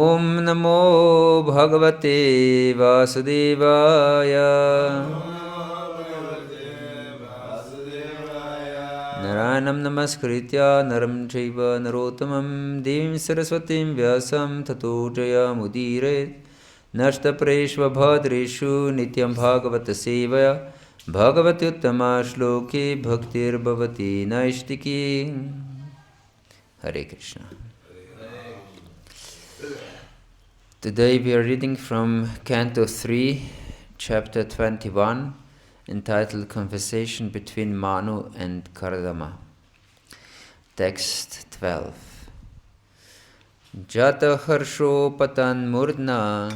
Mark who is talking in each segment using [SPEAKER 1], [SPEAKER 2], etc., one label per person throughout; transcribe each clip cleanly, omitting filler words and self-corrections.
[SPEAKER 1] Om Namo Bhagavate Vasudevaya. Naranam Namaskritya Naram Chaiva Narottamam Devim Saraswatim Vyasam Tato Jaya Mudire Nashta Preshva Bhadreshu Nityam Bhagavata Sevaya Bhagavati Uttama Shloke Bhaktir Bhavati Naishtiki. Hare Krishna. Today we are reading from Canto 3, Chapter 21, entitled Conversation between Manu and Kardama. Text 12. Jata harsho patan murdna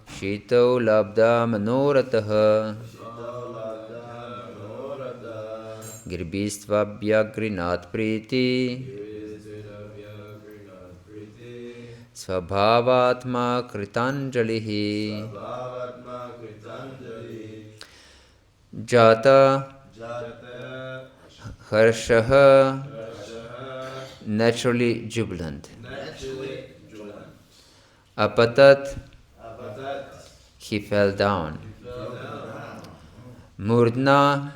[SPEAKER 1] shito labda manoratah girbhistvabhyagrinat priti Svabhavatma kritanjalihi. Jata harshaha, naturally jubilant. Apatat, he fell down. Murdna,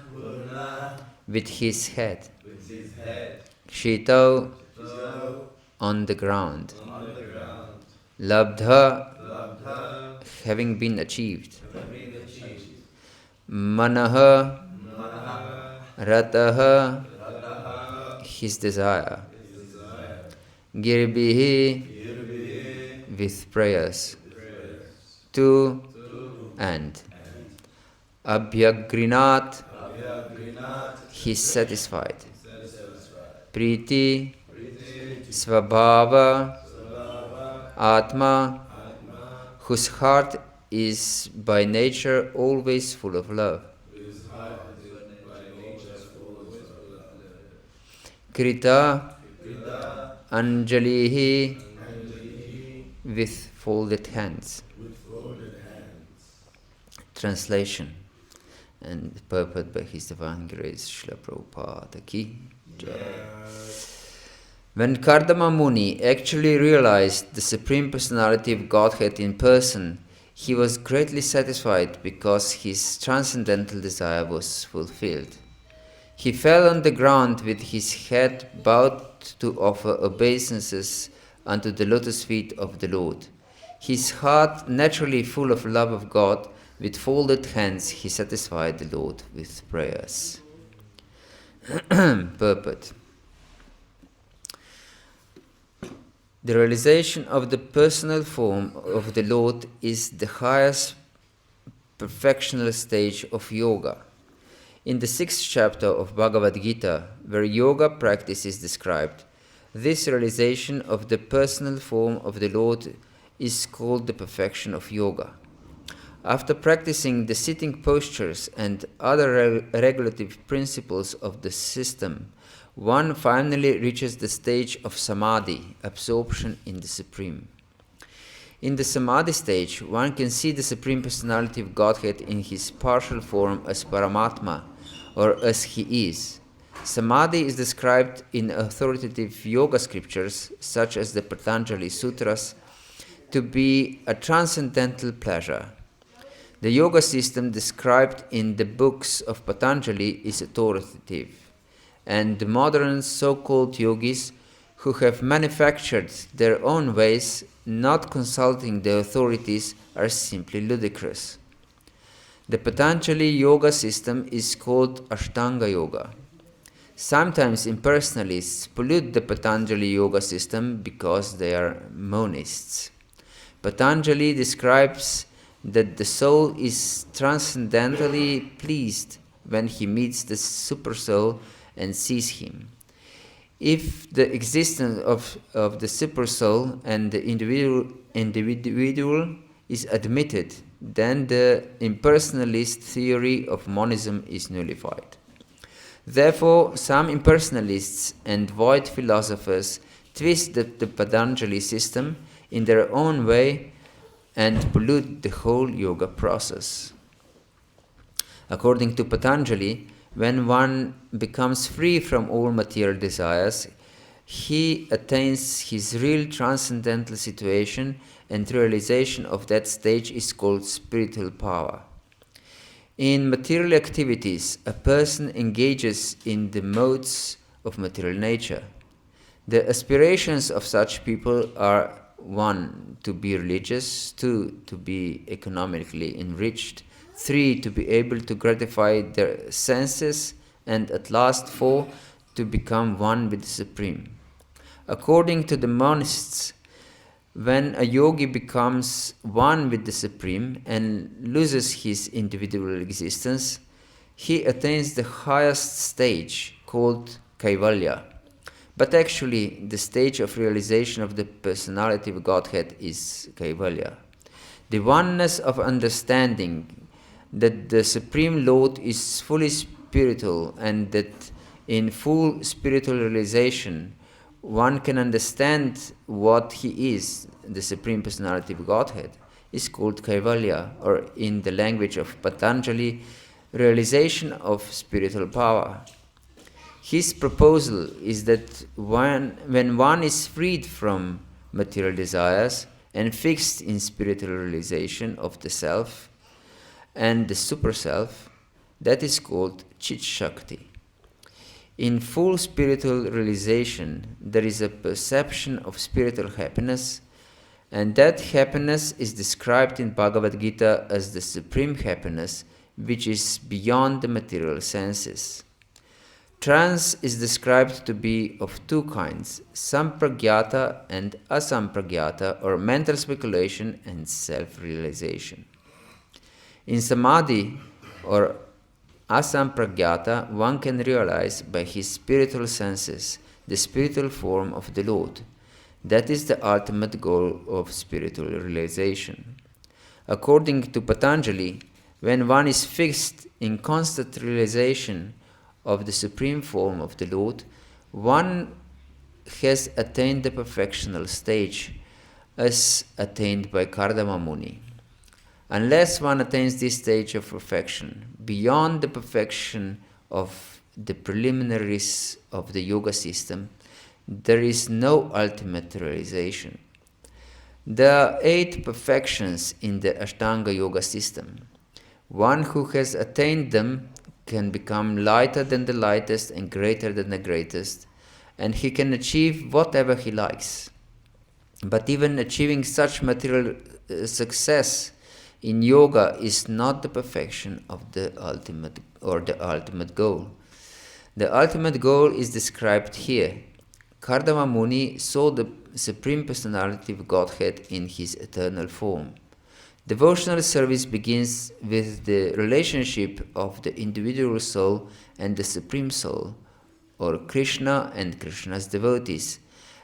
[SPEAKER 1] with his head. Kshitau, on the ground. Labdha, having been achieved. Manaha, rataha, his desire. Girbihi, with prayers. To, and. Abhyagrinat, he is satisfied. Priti, svabhava, Atma, whose heart is by nature always full of love. Krita, Anjalihi, with folded hands. Translation and purport by His Divine Grace Srila Prabhupada Ki Jai. When Kardama Muni actually realized the Supreme Personality of Godhead in person, he was greatly satisfied because his transcendental desire was fulfilled. He fell on the ground with his head bowed to offer obeisances unto the lotus feet of the Lord. His heart, naturally full of love of God, with folded hands he satisfied the Lord with prayers. Purport. The realization of the personal form of the Lord is the highest perfectional stage of yoga. In the 6th chapter of Bhagavad-gita, where yoga practice is described, this realization of the personal form of the Lord is called the perfection of yoga. After practicing the sitting postures and other regulative principles of the system, one finally reaches the stage of samadhi, absorption in the Supreme. In the samadhi stage, one can see the Supreme Personality of Godhead in his partial form as Paramatma, or as he is. Samadhi is described in authoritative yoga scriptures, such as the Patanjali Sutras, to be a transcendental pleasure. The yoga system described in the books of Patanjali is authoritative, and the modern so-called yogis who have manufactured their own ways, not consulting the authorities, are simply ludicrous. The Patanjali yoga system is called Ashtanga yoga. Sometimes impersonalists pollute the Patanjali yoga system because they are monists. Patanjali describes that the soul is transcendently pleased when he meets the Supersoul and sees him. If the existence of the Supersoul and the individual is admitted, then the impersonalist theory of monism is nullified. Therefore, some impersonalists and void philosophers twist the Patanjali system in their own way and pollute the whole yoga process. According to Patanjali, when one becomes free from all material desires, he attains his real transcendental situation, and realization of that stage is called spiritual power. In material activities, a person engages in the modes of material nature. The aspirations of such people are 1. To be religious, 2. To be economically enriched, 3. To be able to gratify their senses, and at last 4. To become one with the Supreme. According to the monists, when a yogi becomes one with the Supreme and loses his individual existence, he attains the highest stage called Kaivalya. But actually, the stage of realization of the personality of Godhead is Kaivalya. The oneness of understanding that the Supreme Lord is fully spiritual and that in full spiritual realization one can understand what he is, the Supreme Personality of Godhead, is called Kaivalya, or in the language of Patanjali, realization of spiritual power. His proposal is that when one is freed from material desires and fixed in spiritual realization of the self and the super-self, that is called Chit Shakti. In full spiritual realization, there is a perception of spiritual happiness, and that happiness is described in Bhagavad-gita as the supreme happiness, which is beyond the material senses. Trance is described to be of two kinds, sampragyata and asampragyata, or mental speculation and self-realization. In samadhi, or asampragyata, one can realize by his spiritual senses the spiritual form of the Lord. That is the ultimate goal of spiritual realization. According to Patanjali, when one is fixed in constant realization of the supreme form of the Lord, one has attained the perfectional stage as attained by Kardama Muni. Unless one attains this stage of perfection, beyond the perfection of the preliminaries of the yoga system, there is no ultimate realization. There are 8 perfections in the Ashtanga yoga system. One who has attained them can become lighter than the lightest and greater than the greatest, and he can achieve whatever he likes. But even achieving such material success in yoga is not the perfection of the ultimate goal. The ultimate goal is described here. Kardama Muni saw the Supreme Personality of Godhead in his eternal form. Devotional service begins with the relationship of the individual soul and the Supreme Soul, or Krishna and Krishna's devotees.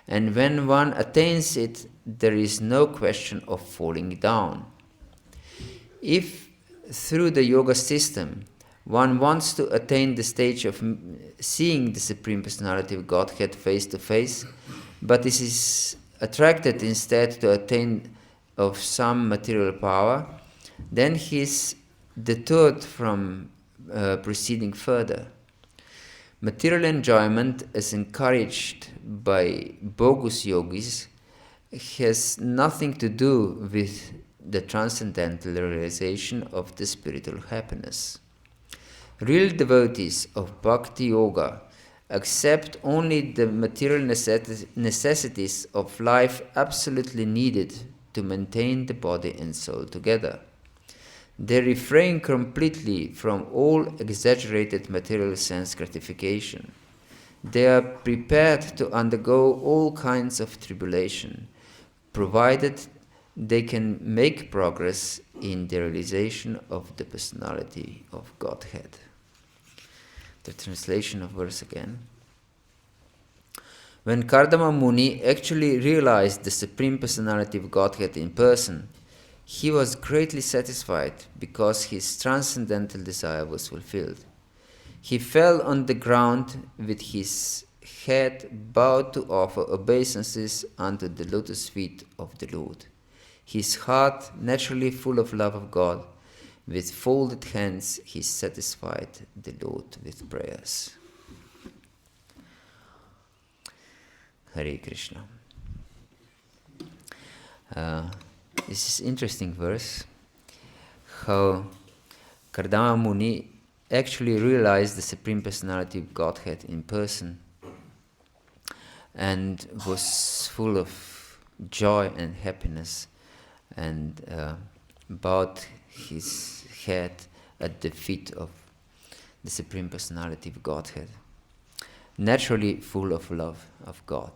[SPEAKER 1] And when one attains it, there is no question of falling down. If through the yoga system one wants to attain the stage of seeing the Supreme Personality of Godhead face to face, but is attracted instead to attain of some material power, then he is deterred from proceeding further. Material enjoyment, as encouraged by bogus yogis, has nothing to do with the transcendental realization of the spiritual happiness. Real devotees of bhakti-yoga accept only the material necessities of life absolutely needed to maintain the body and soul together. They refrain completely from all exaggerated material sense gratification. They are prepared to undergo all kinds of tribulation, provided they can make progress in the realization of the personality of Godhead. The translation of verse again. When Kardama Muni actually realized the Supreme Personality of Godhead in person, he was greatly satisfied because his transcendental desire was fulfilled. He fell on the ground with his head bowed to offer obeisances unto the lotus feet of the Lord. His heart, naturally full of love of God, with folded hands he satisfied the Lord with prayers. Hare Krishna. This is interesting verse, how Kardama Muni actually realized the Supreme Personality of Godhead in person and was full of joy and happiness and bowed his head at the feet of the Supreme Personality of Godhead. Naturally full of love of God,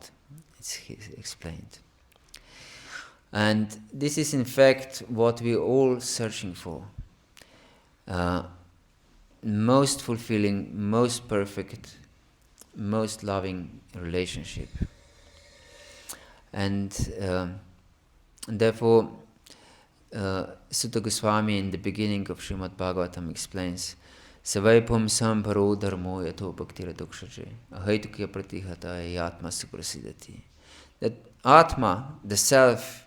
[SPEAKER 1] it's explained. And this is in fact what we're all searching for. Most fulfilling, most perfect, most loving relationship. And therefore, Sutta Goswami in the beginning of Srimad Bhagavatam explains, Savaipam sambharo dharmo yato bhaktira dukshaje ahaitukya pratihata yatma suprasidati. That Atma, the self,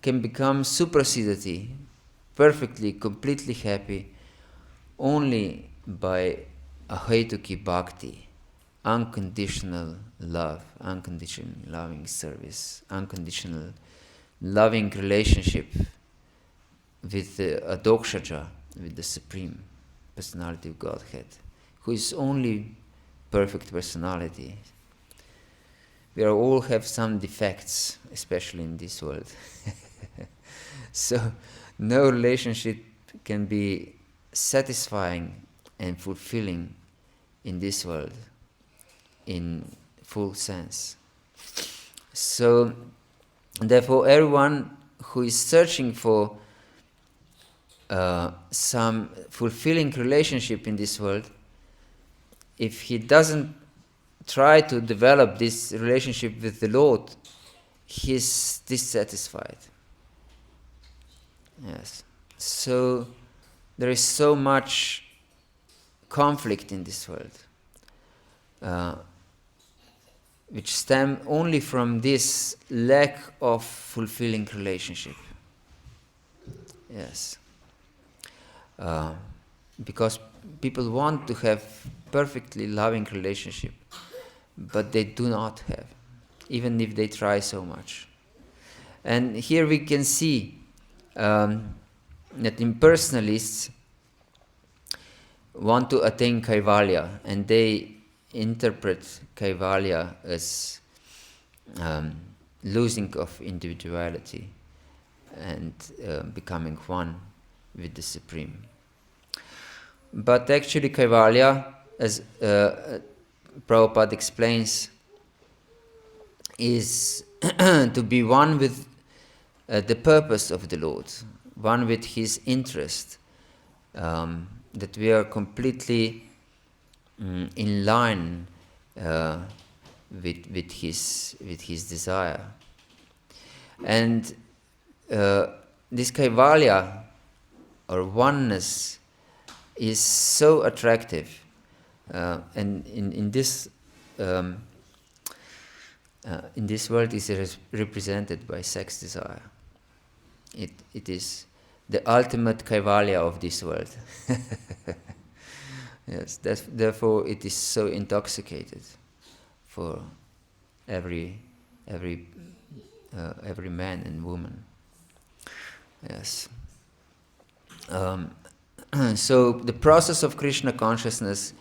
[SPEAKER 1] can become suprasidati, perfectly, completely happy, only by ahaituki bhakti, unconditional love, unconditional loving service, unconditional loving relationship with the Adokshaja, with the Supreme Personality of Godhead, who is only perfect personality. We all have some defects, especially in this world. So no relationship can be satisfying and fulfilling in this world in full sense. So therefore everyone who is searching for some fulfilling relationship in this world, if he doesn't try to develop this relationship with the Lord, he is dissatisfied. Yes. So there is so much conflict in this world, which stem only from this lack of fulfilling relationship. Yes. Because people want to have perfectly loving relationship, but they do not have, even if they try so much. And here we can see that impersonalists want to attain Kaivalya, and they interpret Kaivalya as losing of individuality and becoming one with the Supreme. But actually Kaivalya, as Prabhupada explains, is to be one with the purpose of the Lord, one with His interest, that we are completely in line with his desire. And this Kaivalya, or oneness, is so attractive, and in this world is represented by sex desire. It is the ultimate Kaivalya of this world. Yes, therefore it is so intoxicated for every man and woman. Yes. So the process of Krishna consciousness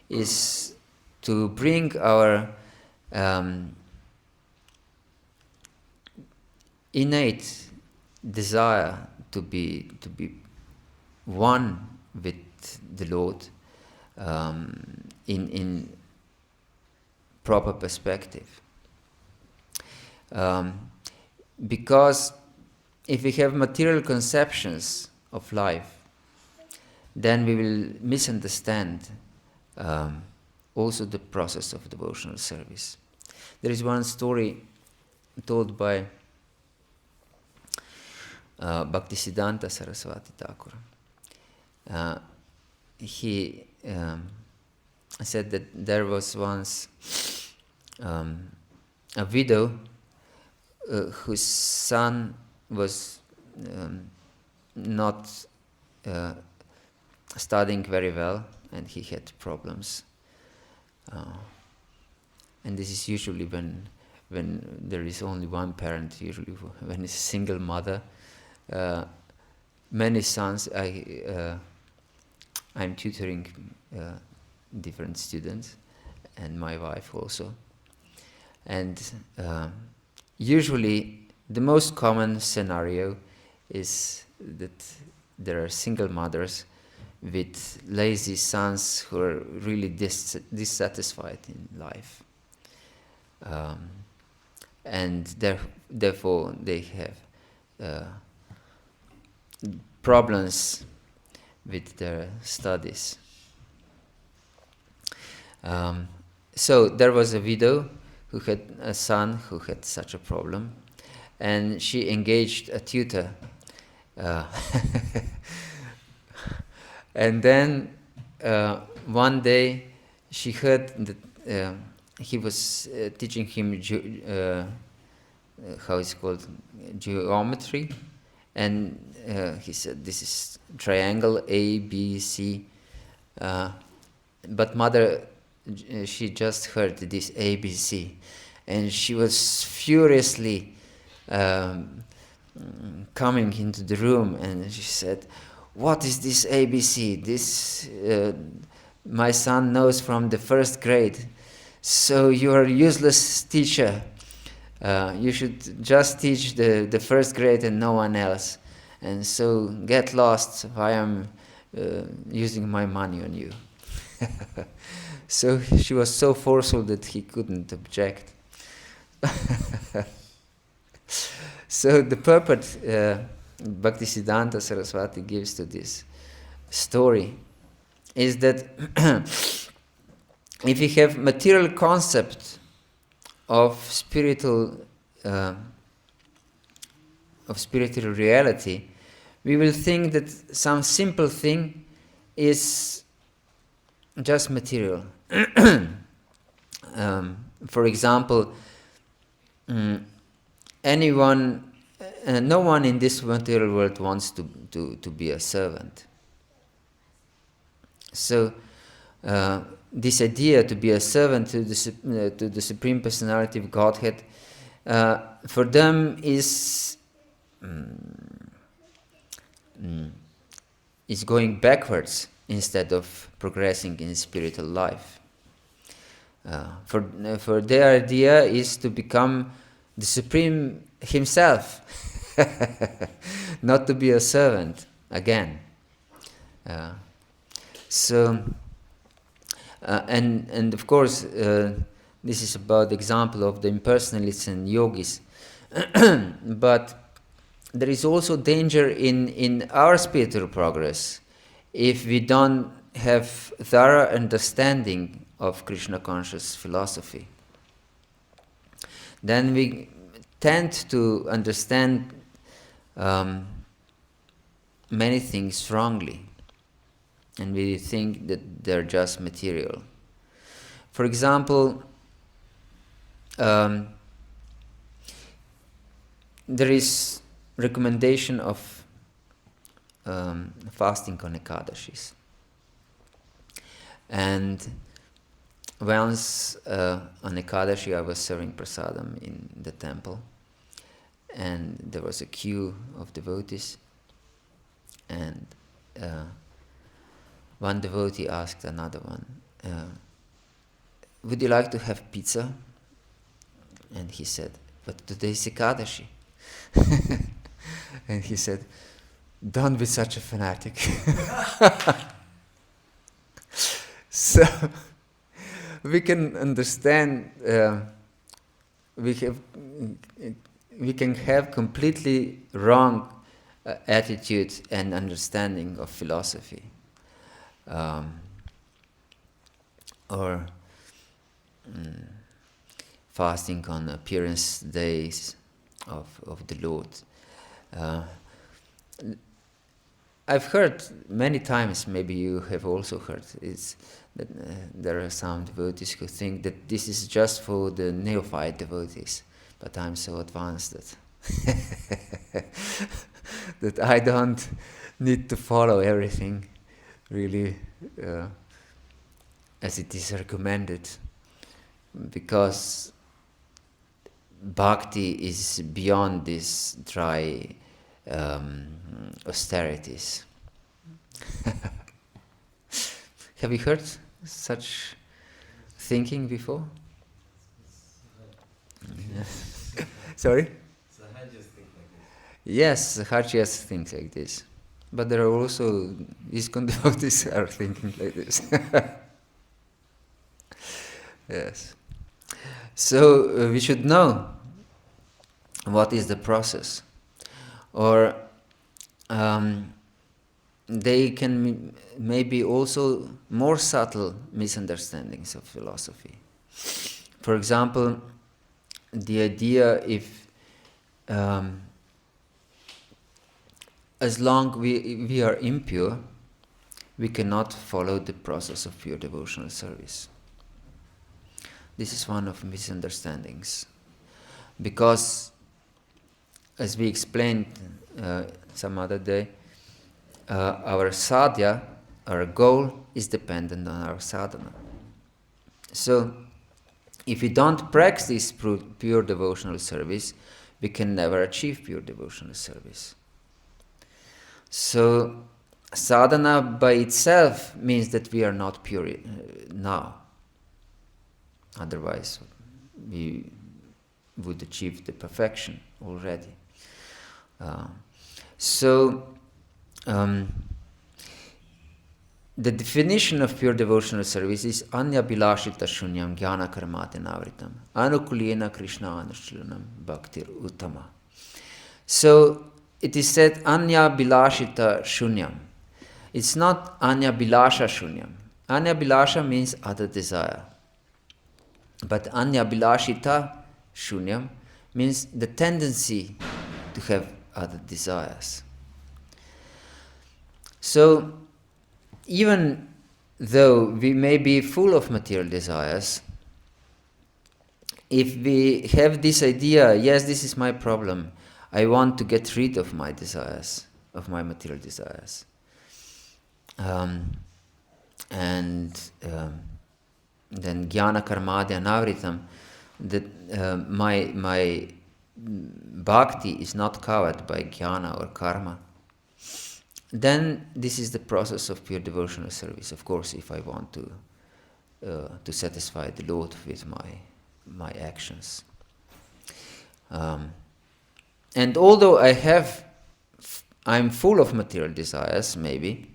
[SPEAKER 1] is to bring our innate desire to be one with the Lord in proper perspective. Because if we have material conceptions of life, then we will misunderstand also the process of devotional service. There is one story told by Bhaktisiddhanta Saraswati Thakur. He said that there was once a widow whose son was not studying very well, and he had problems. And this is usually when when there is only one parent, usually when it's a single mother. Many sons, I'm tutoring different students, and my wife also. And usually the most common scenario is that there are single mothers with lazy sons who are really dissatisfied in life. And therefore they have problems with their studies. So there was a widow who had a son who had such a problem, and she engaged a tutor. And then one day she heard that he was teaching him how it's called, geometry, and he said, this is triangle A, B, C, but mother, she just heard this A, B, C, and she was furiously coming into the room, and she said, what is this ABC? This my son knows from the first grade. So you are a useless teacher. You should just teach the first grade and no one else. And so get lost. I am using my money on you. So she was so forceful that he couldn't object. So the purport Bhaktisiddhanta Saraswati gives to this story is that if we have material concept of spiritual reality, we will think that some simple thing is just material. For example, no one in this material world wants to be a servant. So this idea to be a servant to the Supreme Personality of Godhead, for them is going backwards instead of progressing in spiritual life. For their idea is to become the Supreme Himself, not to be a servant again. And of course, this is about the example of the impersonalists and yogis. But there is also danger in our spiritual progress if we don't have thorough understanding of Krishna conscious philosophy. Then we tend to understand many things wrongly, and we think that they're just material. For example, there is recommendation of fasting on Ekadashis. And once on Ekadashi I was serving prasadam in the temple, and there was a queue of devotees, and one devotee asked another one, would you like to have pizza? And he said, but today is Ekadashi. And he said, don't be such a fanatic. So we can understand, we can have completely wrong attitude and understanding of philosophy. Or fasting on appearance days of the Lord. I've heard many times, maybe you have also heard, is that there are some devotees who think that this is just for the neophyte devotees, but I'm so advanced that that I don't need to follow everything really as it is recommended, because bhakti is beyond these dry austerities. Have you heard such thinking before? Sorry? Yes, Sahajas thinks like this. But there are also ISKCON devotees are thinking like this. Yes. So we should know what is the process. Or they can maybe also more subtle misunderstandings of philosophy. For example, the idea if as long we are impure, we cannot follow the process of pure devotional service. This is one of misunderstandings. Because, as we explained some other day, our sadhya, our goal, is dependent on our sadhana. So, if we don't practice pure devotional service, we can never achieve pure devotional service. So, sadhana by itself means that we are not pure now. Otherwise, we would achieve the perfection already. The definition of pure devotional service is anya bilashita shunyam jnana karmate navritam anukulena krishna anushlanam bhaktir uttama. So it is said anya bilashita shunyam. It's not anya bilasha shunyam. Anya bilasha means other desire. But anya bilashita shunyam means the tendency to have other desires. So, even though we may be full of material desires, if we have this idea, yes, this is my problem, I want to get rid of my desires, of my material desires. Then jnana karmadya navritam, that my bhakti is not covered by jnana or karma, then this is the process of pure devotional service. Of course, if I want to satisfy the Lord with my actions. And although I'm full of material desires, maybe,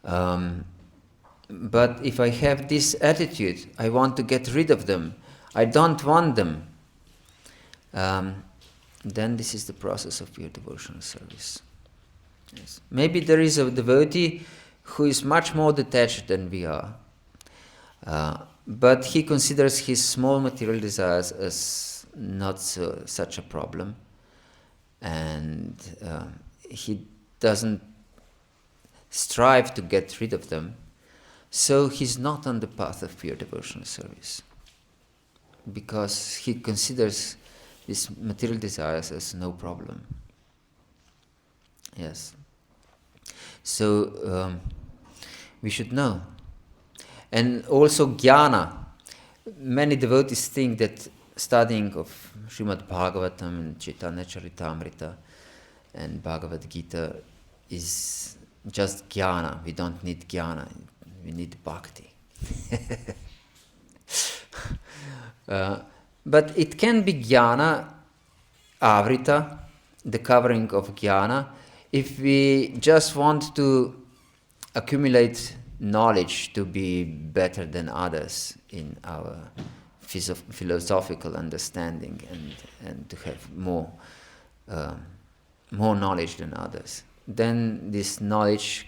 [SPEAKER 1] but if I have this attitude, I want to get rid of them, I don't want them, then this is the process of pure devotional service. Yes. Maybe there is a devotee who is much more detached than we are, but he considers his small material desires as not such a problem, and he doesn't strive to get rid of them, so he's not on the path of pure devotional service, because he considers these material desires as no problem. Yes. So we should know. And also jnana. Many devotees think that studying of Srimad Bhagavatam and Chaitanya Charitamrita and Bhagavad Gita is just jnana. We don't need jnana. We need bhakti. But it can be jnana avrita, the covering of jnana, if we just want to accumulate knowledge to be better than others in our philosophical understanding and to have more knowledge than others, then this knowledge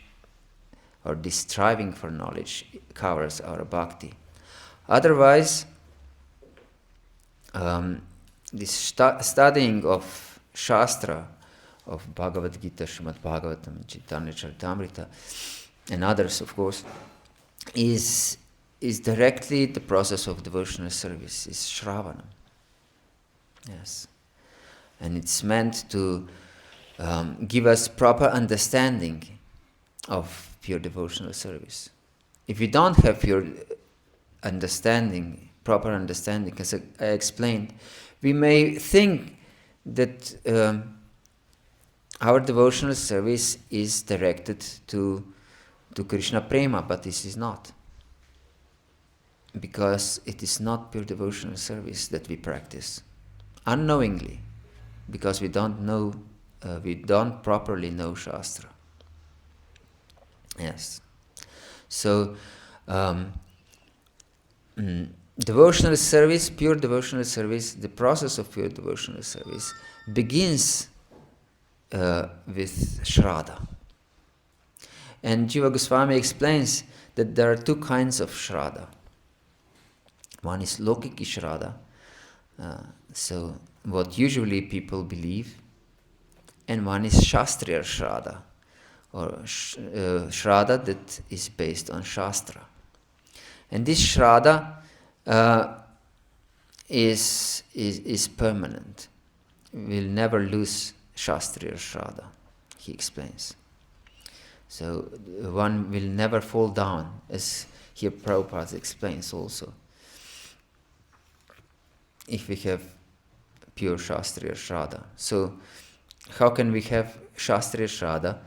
[SPEAKER 1] or this striving for knowledge covers our bhakti. Otherwise, this studying of Shastra, of Bhagavad Gita, Srimad Bhagavatam, Chaitanya Charitamrita, and others, of course, is directly the process of devotional service, is Shravanam. Yes. And it's meant to give us proper understanding of pure devotional service. If we don't have pure understanding proper understanding, as I explained, we may think that our devotional service is directed to Krishna Prema, but this is not. Because it is not pure devotional service that we practice. Unknowingly, because we don't properly know Shastra. Yes. So, devotional service, pure devotional service, the process of pure devotional service begins with Shraddha. And Jiva Goswami explains that there are two kinds of Shraddha. One is Lokiki Shraddha, so what usually people believe, and one is Shastriya Shraddha, or Shraddha that is based on Shastra. And this Shraddha is permanent. We'll never lose Shastriya Shraddha, he explains. So one will never fall down, as here Prabhupada explains also. If we have pure Shastriya Shraddha. So, how can we have Shastriya Shraddha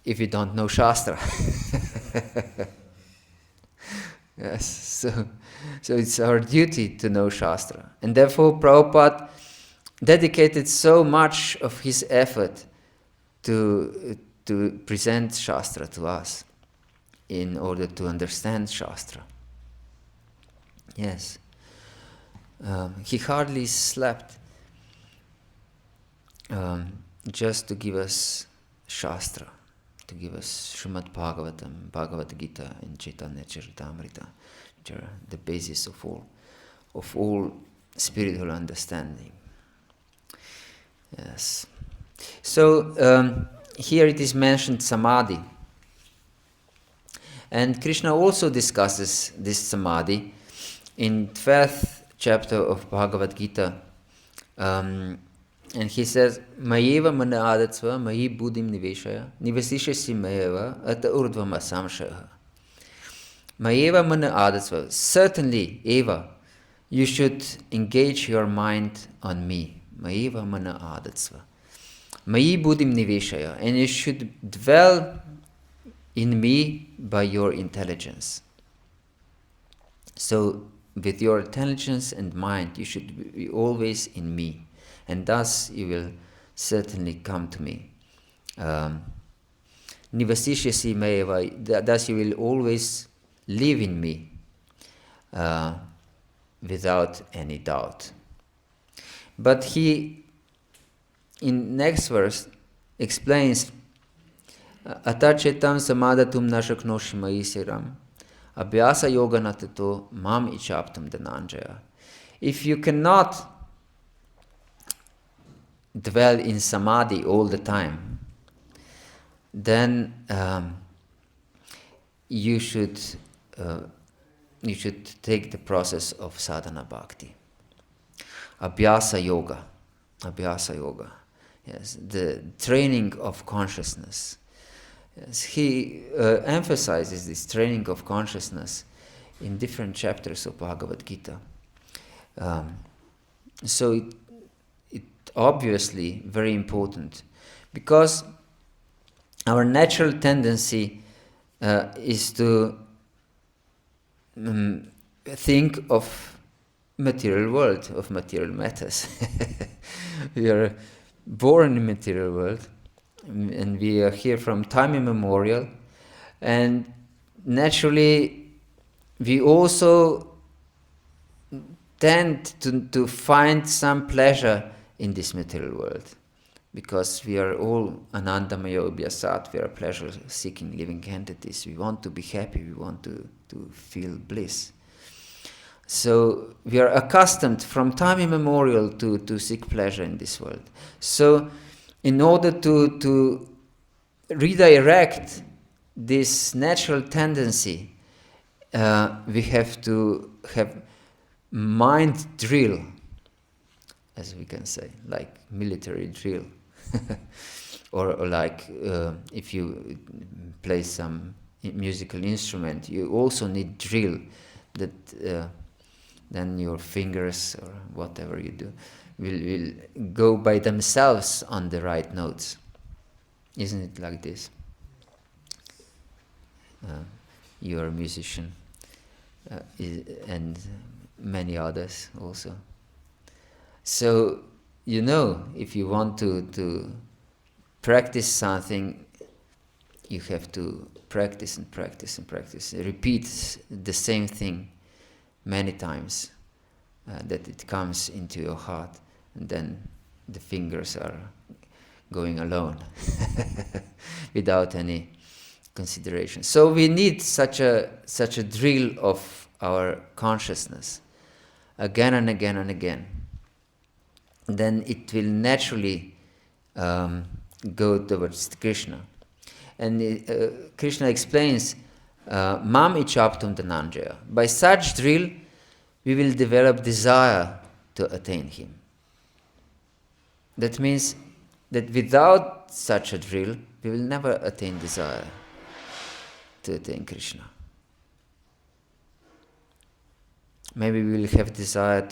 [SPEAKER 1] if we don't know Shastra? Yes, so it's our duty to know Shastra. And therefore Prabhupada dedicated so much of his effort to present Shastra to us in order to understand Shastra. Yes. He hardly slept just to give us Shastra, to give us Srimad Bhagavatam, Bhagavad Gita, and Chaitanya Charitamrita, which are the basis of all spiritual understanding. Yes. So here it is mentioned Samadhi, and Krishna also discusses this Samadhi in 12th chapter of Bhagavad Gita, and he says, Mayeva mana adatsva, mayi buddhim niveshaya, nivasishasi mayeva, ata urdvam asamshaya. Mayeva mana adatsva, certainly, Eva, you should engage your mind on me. Mayeva mana adatsva. Mayi buddhim niveshaya, and you should dwell in me by your intelligence. So, with your intelligence and mind, you should be always in me, and thus you will certainly come to me. Nivasishyasi mayeva, thus you will always live in me without any doubt. But he, in next verse, explains, Atachetam samadatum nashaknoshi maisiram. Abhyasa yoga natato mam ichaptam dhananjaya. If you cannot dwell in samadhi all the time, then you should take the process of sadhana bhakti. Abhyasa yoga. Yes, the training of consciousness. Yes, he emphasizes this training of consciousness in different chapters of Bhagavad Gita. So it obviously very important, because our natural tendency is to think of material world, of material matters. We are born in material world, and we are here from time immemorial, and naturally we also tend to find some pleasure in this material world, because we are all anandamaya abhyasat, we are pleasure-seeking living entities. We want to be happy, we want to feel bliss. So we are accustomed from time immemorial to seek pleasure in this world. So in order to redirect this natural tendency, we have to have mind drill, as we can say, like military drill. or like if you play some musical instrument, you also need drill that then your fingers or whatever you do will go by themselves on the right notes. Isn't it like this? You're a musician, and many others also. So, if you want to practice something, you have to practice and practice and practice. Repeat the same thing many times, that it comes into your heart, and then the fingers are going alone without any consideration. So we need such a drill of our consciousness again and again and again. Then it will naturally go towards Krishna. And Krishna explains, Mam ichaptum dhananjaya. By such drill, we will develop desire to attain him. That means that without such a drill, we will never attain desire to attain Krishna. Maybe we will have desire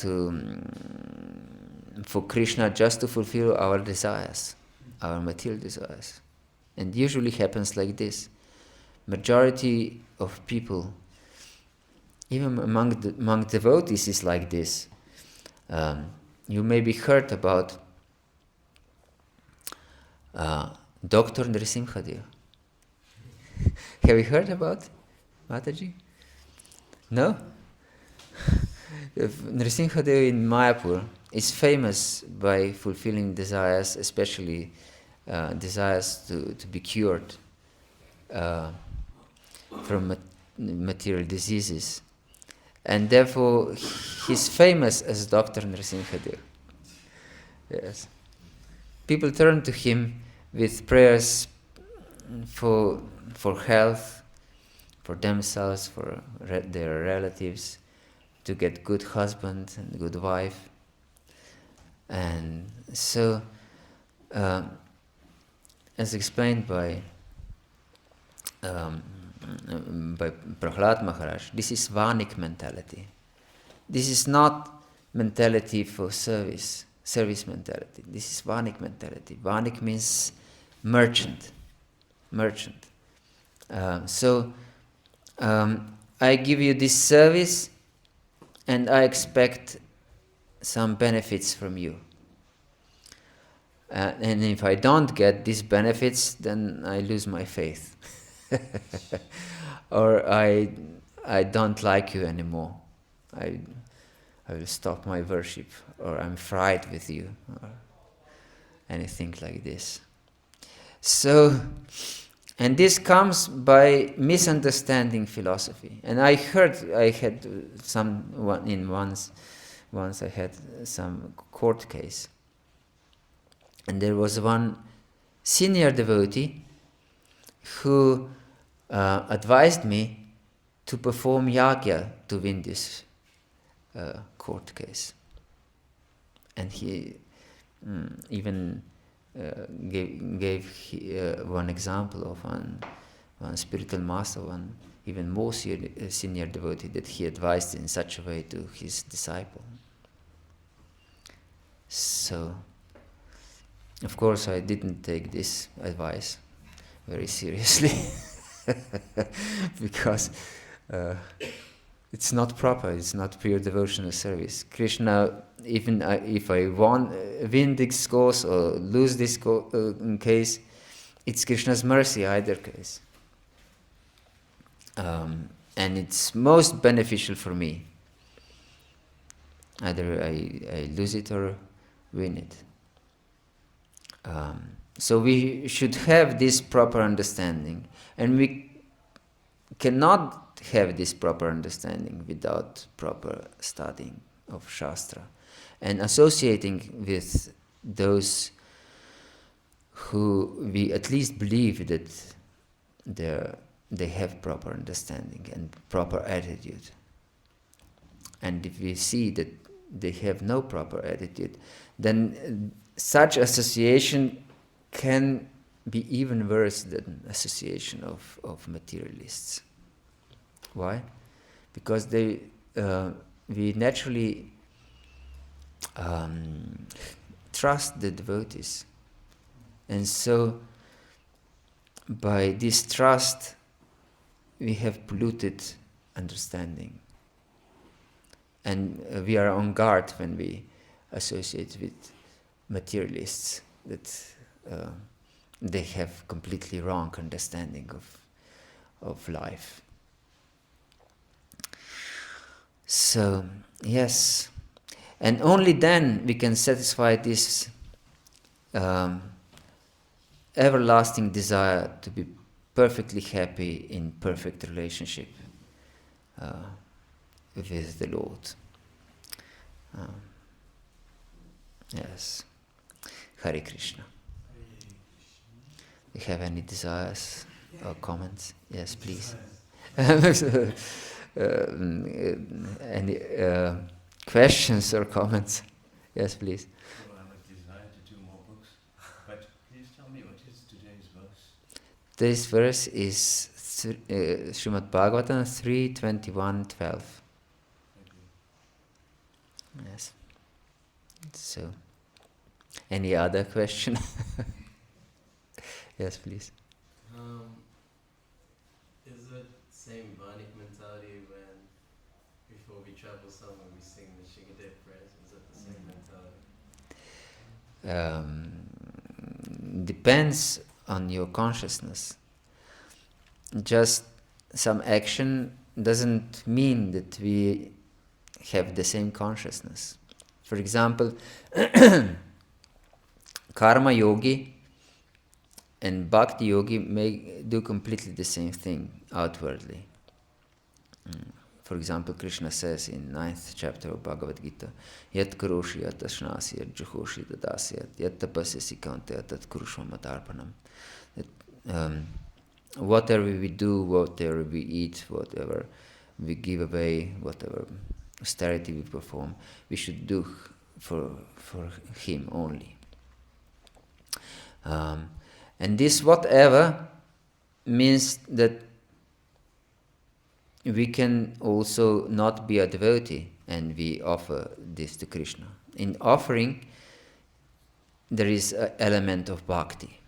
[SPEAKER 1] for Krishna just to fulfill our desires, our material desires. And usually happens like this. Majority of people, even among devotees, is like this. You maybe heard about Dr. Nrsimhadev. Have you heard about Mataji? No? Nrsimhadev in Mayapur is famous by fulfilling desires, especially desires to be cured from material diseases. And therefore, he's famous as Dr. Nrsimhadev. Yes. People turn to him with prayers for health, for themselves, for their relatives, to get good husband and good wife. And so, as explained by Prahlad Maharaj, this is Vanik mentality. This is not mentality for service mentality. This is Vanik mentality. Vanik means merchant. I give you this service and I expect some benefits from you. And if I don't get these benefits, then I lose my faith. Or I don't like you anymore. I will stop my worship, or I'm fried with you, or anything like this. So, and this comes by misunderstanding philosophy. And I had once I had some court case, and there was one senior devotee who advised me to perform yagya to win this court case. And he even gave one example of one spiritual master, one even more senior devotee that he advised in such a way to his disciple. So, of course, I didn't take this advice very seriously because it's not proper, it's not pure devotional service. Krishna, even if I win this cause or lose this case, it's Krishna's mercy either case. And it's most beneficial for me. Either I lose it or win it. So we should have this proper understanding, and we cannot have this proper understanding without proper studying of Shastra and associating with those who we at least believe that they have proper understanding and proper attitude. And if we see that they have no proper attitude, then such association can be even worse than association of materialists. Why? Because they we naturally trust the devotees. And so, by this trust, we have polluted understanding. And we are on guard when we associate with materialists, that they have completely wrong understanding of life. So, yes, and only then we can satisfy this everlasting desire to be perfectly happy in perfect relationship with the Lord. Yes. Hare Krishna. Do you have any desires or comments? Yes, please. Any questions or comments? Yes, please.
[SPEAKER 2] So I have a desire to do more books, but please tell me, what is today's verse?
[SPEAKER 1] This verse is Srimad Bhagavatam 3:21-12.
[SPEAKER 2] Thank you.
[SPEAKER 1] Yes. So, any other question? Yes, please.
[SPEAKER 3] Is it same Varnik mentality when before we travel somewhere we sing the Shigadev prayers? Is it the same mentality?
[SPEAKER 1] Depends on your consciousness. Just some action doesn't mean that we have the same consciousness. For example, karma yogi and bhakti yogi may do completely the same thing outwardly. For example, Krishna says in 9th chapter of Bhagavad-gita, Yat karoshi yat ashnasi yat juhoshi dadasi yat tapasyasi kaunteya tat kurushva matarpanam. Whatever we do, whatever we eat, whatever we give away, whatever austerity we perform, we should do for him only. And this whatever means that we can also not be a devotee and we offer this to Krishna. In offering, there is an element of bhakti.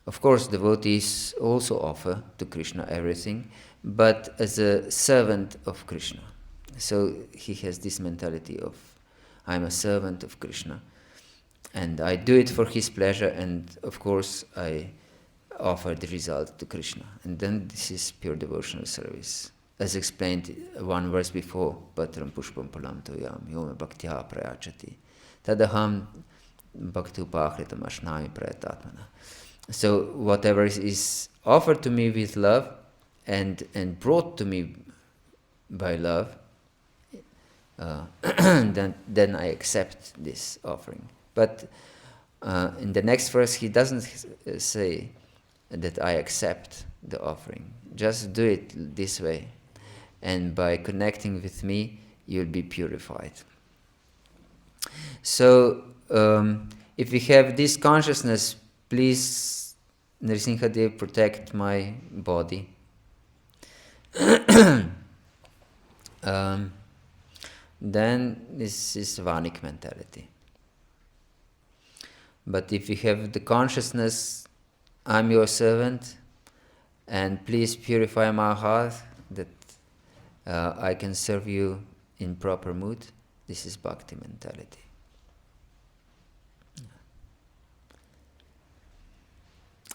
[SPEAKER 1] Of course, devotees also offer to Krishna everything, but as a servant of Krishna. So he has this mentality of, I'm a servant of Krishna, and I do it for his pleasure, and of course I offer the result to Krishna. And then this is pure devotional service. As explained one verse before, Patram pushpam palam toyam yome bhaktya prayachati tadaham bhakti upakritam ashnami prayatatmana. So whatever is offered to me with love and brought to me by love, then I accept this offering. But in the next verse he doesn't say that I accept the offering. Just do it this way, and by connecting with me you'll be purified. So if we have this consciousness, please Nrsimhadev, protect my body. Then this is Vanik mentality. But if you have the consciousness, I'm your servant, and please purify my heart that I can serve you in proper mood, this is bhakti mentality.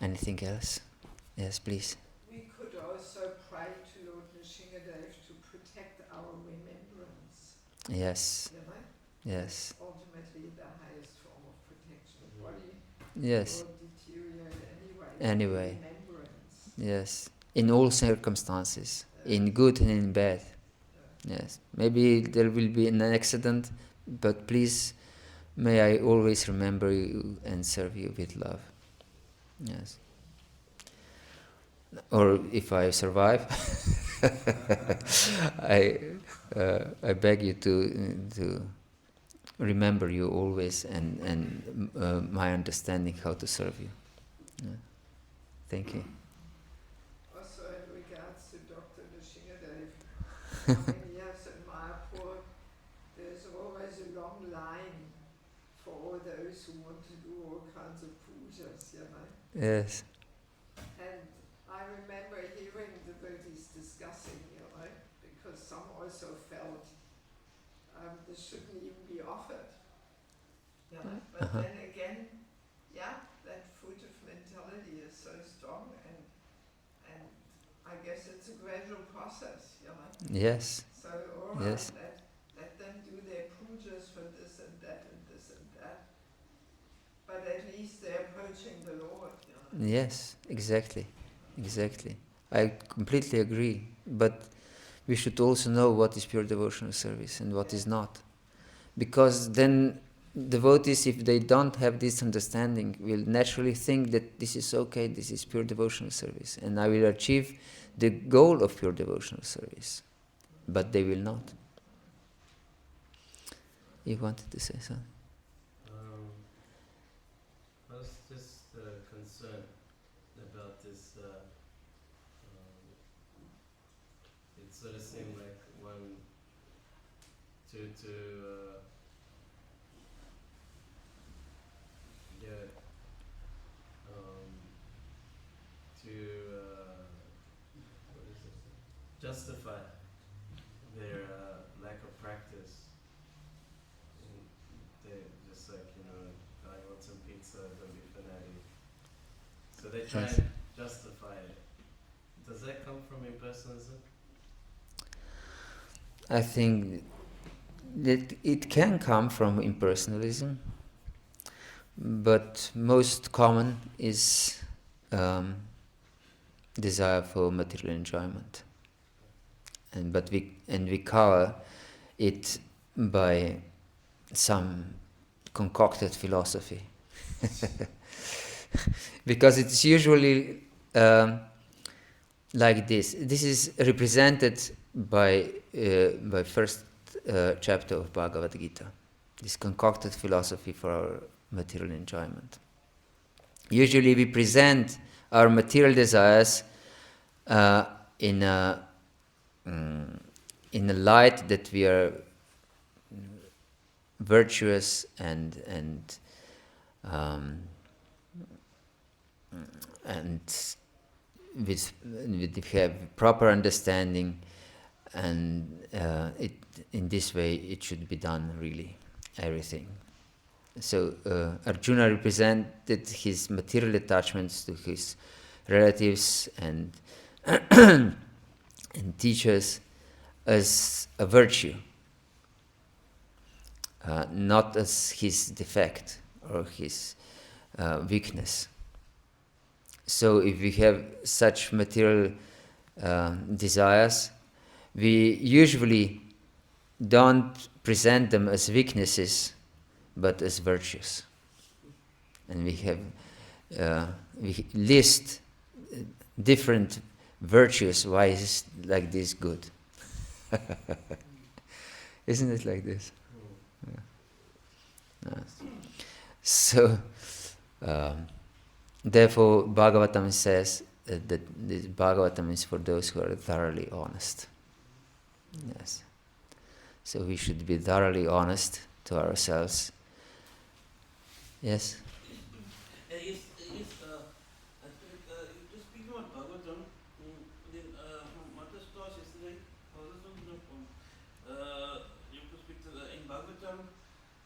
[SPEAKER 1] Anything else? Yes, please.
[SPEAKER 4] We could also pray to Lord Nrsimhadev to protect our remembrance.
[SPEAKER 1] Yes.
[SPEAKER 4] You know?
[SPEAKER 1] Yes.
[SPEAKER 4] Ultimately, the highest form of protection. The body
[SPEAKER 1] Yes.
[SPEAKER 4] will deteriorate
[SPEAKER 1] Anyway.
[SPEAKER 4] Remembrance.
[SPEAKER 1] Yes. In all circumstances, in good and in bad. Yes. Maybe there will be an accident, but please, may I always remember you and serve you with love. Yes. Or if I survive, I beg you to remember you always and my understanding how to serve you. Yeah. Thank you.
[SPEAKER 4] Also in regards to Dr. Nrsimhadev, I mean, yes, in Mayapur those who want to do all kinds of pujas, you know.
[SPEAKER 1] Yes.
[SPEAKER 4] And I remember hearing devotees discussing, you know, because some also felt this shouldn't even be offered. You know? But then again, yeah, that fruitive mentality is so strong, and I guess it's a gradual process, you know.
[SPEAKER 1] Yes.
[SPEAKER 4] So all right,
[SPEAKER 1] Yes.
[SPEAKER 4] let them do their pujas for this and that and this and that. But at least they're approaching the Lord, you know.
[SPEAKER 1] Yes, exactly. Exactly. I completely agree. But we should also know what is pure devotional service and what is not. Because then devotees, if they don't have this understanding, will naturally think that this is okay, this is pure devotional service, and I will achieve the goal of pure devotional service. But they will not. You wanted to say something?
[SPEAKER 3] I was just concerned about this. It sort of seemed like one to get to what is it? Justify their lack of practice. And they just like, you know, I want some pizza, don't be fanatic. So they try
[SPEAKER 1] Yes.
[SPEAKER 3] and justify it. Does that come from impersonalism?
[SPEAKER 1] I think that it can come from impersonalism, but most common is desire for material enjoyment, and we cover it by some concocted philosophy, because it's usually like this. This is represented by first chapter of Bhagavad-Gita, this concocted philosophy for our material enjoyment. Usually we present our material desires in a light that we are virtuous and with have proper understanding, and in this way it should be done, really, everything. So Arjuna represented his material attachments to his relatives and and teachers as a virtue, not as his defect or his weakness. So if we have such material desires, we usually don't present them as weaknesses, but as virtues. And we list different virtues. Why is like this good? Isn't it like this? Yeah. So, therefore, Bhagavatam says that this Bhagavatam is for those who are thoroughly honest. Yes. So we should be thoroughly honest to ourselves. Yes?
[SPEAKER 5] Just speaking about Bhagavatam, Mata's class yesterday, I was just wondering you perspective in Bhagavatam,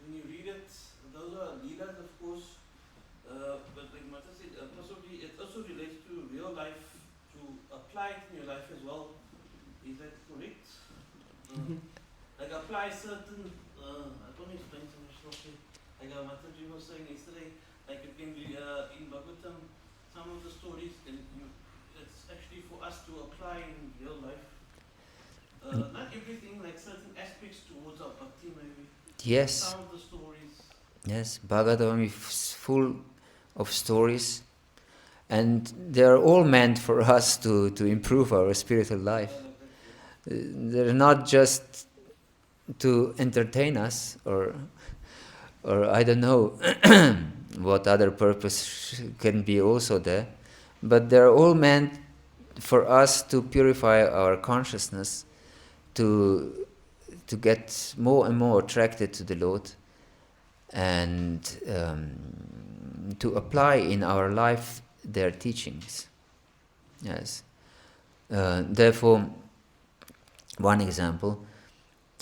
[SPEAKER 5] when you read it, those are leelas, of course, but like Mata said, it also relates to real life, to apply it in your life as well. Is that correct? Like apply certain, I don't explain so much properly. Like Mataji was saying yesterday, like it can be in Bhagavatam, some of the stories, it's actually for us to apply in real life. Not everything, like certain aspects towards our bhakti maybe.
[SPEAKER 1] Yes.
[SPEAKER 5] Some of the stories.
[SPEAKER 1] Yes, Bhagavatam is full of stories, and they are all meant for us to improve our spiritual life. They're not just to entertain us or I don't know what other purpose can be also there, but they're all meant for us to purify our consciousness, to get more and more attracted to the Lord, and to apply in our life their teachings. Yes. Therefore, one example,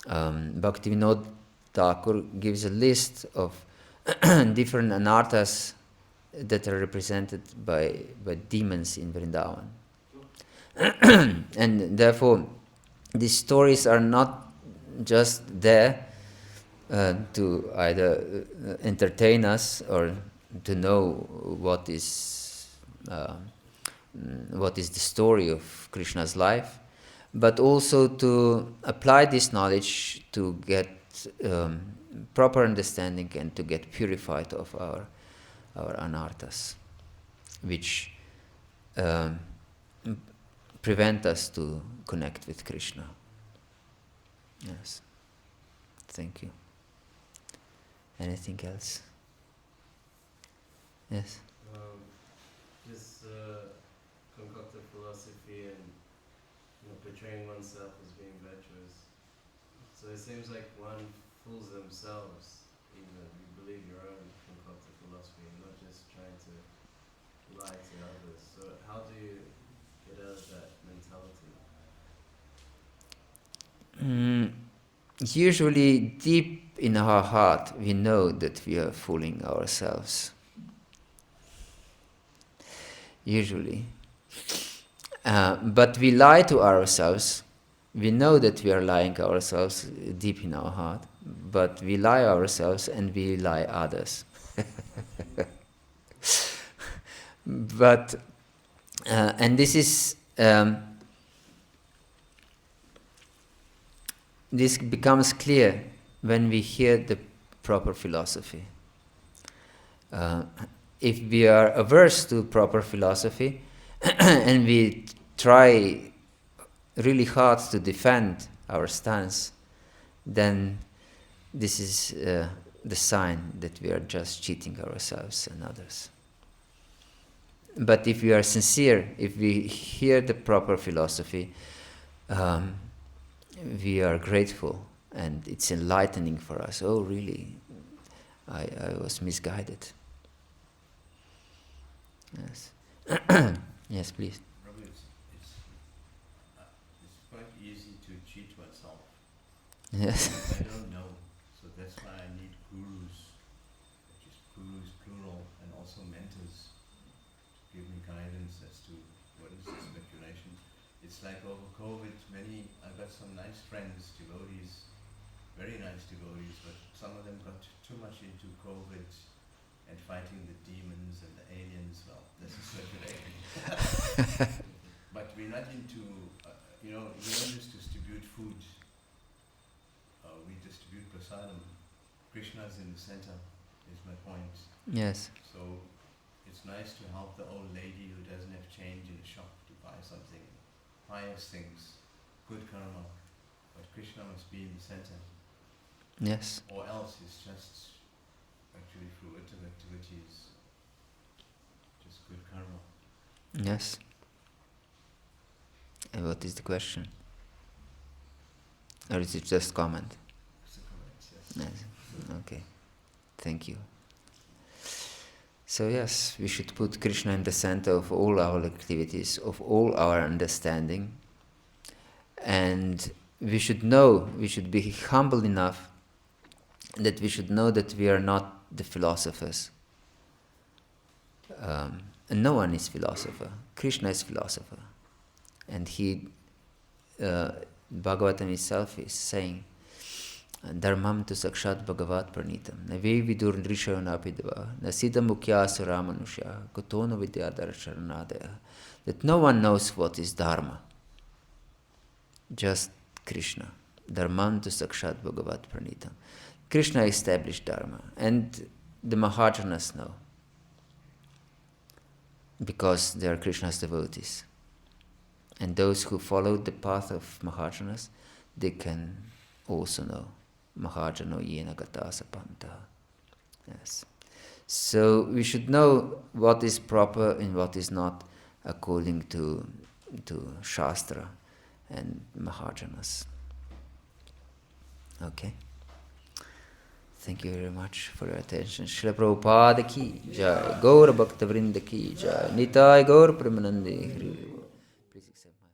[SPEAKER 1] Bhaktivinoda Thakur gives a list of different anarthas that are represented by demons in Vrindavan. And therefore, these stories are not just there to either entertain us or to know what is the story of Krishna's life, but also to apply this knowledge to get proper understanding and to get purified of our anarthas, which prevent us to connect with Krishna. Yes. Thank you. Anything else? Yes.
[SPEAKER 3] This concocted philosophy and portraying oneself as being virtuous. So it seems like one fools themselves, even if you believe your own concocted philosophy, and not just trying to lie to others. So how do you get out of that mentality?
[SPEAKER 1] Usually, deep in our heart, we know that we are fooling ourselves. Usually. But we lie to ourselves. We know that we are lying ourselves deep in our heart, but we lie ourselves and we lie others. But and this is this becomes clear when we hear the proper philosophy. If we are averse to proper philosophy and we try really hard to defend our stance, then this is the sign that we are just cheating ourselves and others. But if we are sincere, if we hear the proper philosophy, we are grateful and it's enlightening for us. Oh, really? I was misguided. Yes. Yes, please.
[SPEAKER 2] Prabhu, it's quite easy to cheat oneself.
[SPEAKER 1] Yes.
[SPEAKER 2] I don't know, so that's why I need gurus, which is gurus plural, and also mentors to give me guidance as to what is the speculation. It's like over COVID, I've got some nice friends, devotees, very nice devotees, but some of them got too much into COVID and fighting the demons and the aliens. Well, this is circulating. But we're not into, we don't just distribute food. We distribute prasadam. Krishna's in the center, is my point.
[SPEAKER 1] Yes.
[SPEAKER 2] So it's nice to help the old lady who doesn't have change in the shop to buy something. Pious things, good karma. But Krishna must be in the center.
[SPEAKER 1] Yes.
[SPEAKER 2] Or else it's just actually fruitive activities, just good karma.
[SPEAKER 1] Yes. And what is the question? Or is it just comment?
[SPEAKER 2] It's a comment, yes.
[SPEAKER 1] Yes. Okay. Thank you. So yes, we should put Krishna in the center of all our activities, of all our understanding. And we should be humble enough that we should know that we are not the philosophers. And no one is philosopher. Krishna is philosopher. And he, Bhagavatam itself is saying, Dharmam tu sakshat bhagavat pranitam, nave vidur nrishayo napidava, nasita mukhya asura manusya, kutono vidyadara sharanadaya. That no one knows what is Dharma. Just Krishna. Dharmam tu sakshat bhagavat pranitam. Krishna established Dharma, and the Mahajanas know, because they are Krishna's devotees. And those who follow the path of Mahajanas, they can also know. Mahajano yena gata sapanta. Yes. So we should know what is proper and what is not according to Shastra and Mahajanas. Okay. Thank you very much for your attention. Srila Prabhupada ki jai, Gaura Bhakta Vrinda ki jai, Nitai Gaur Premanande. Please accept my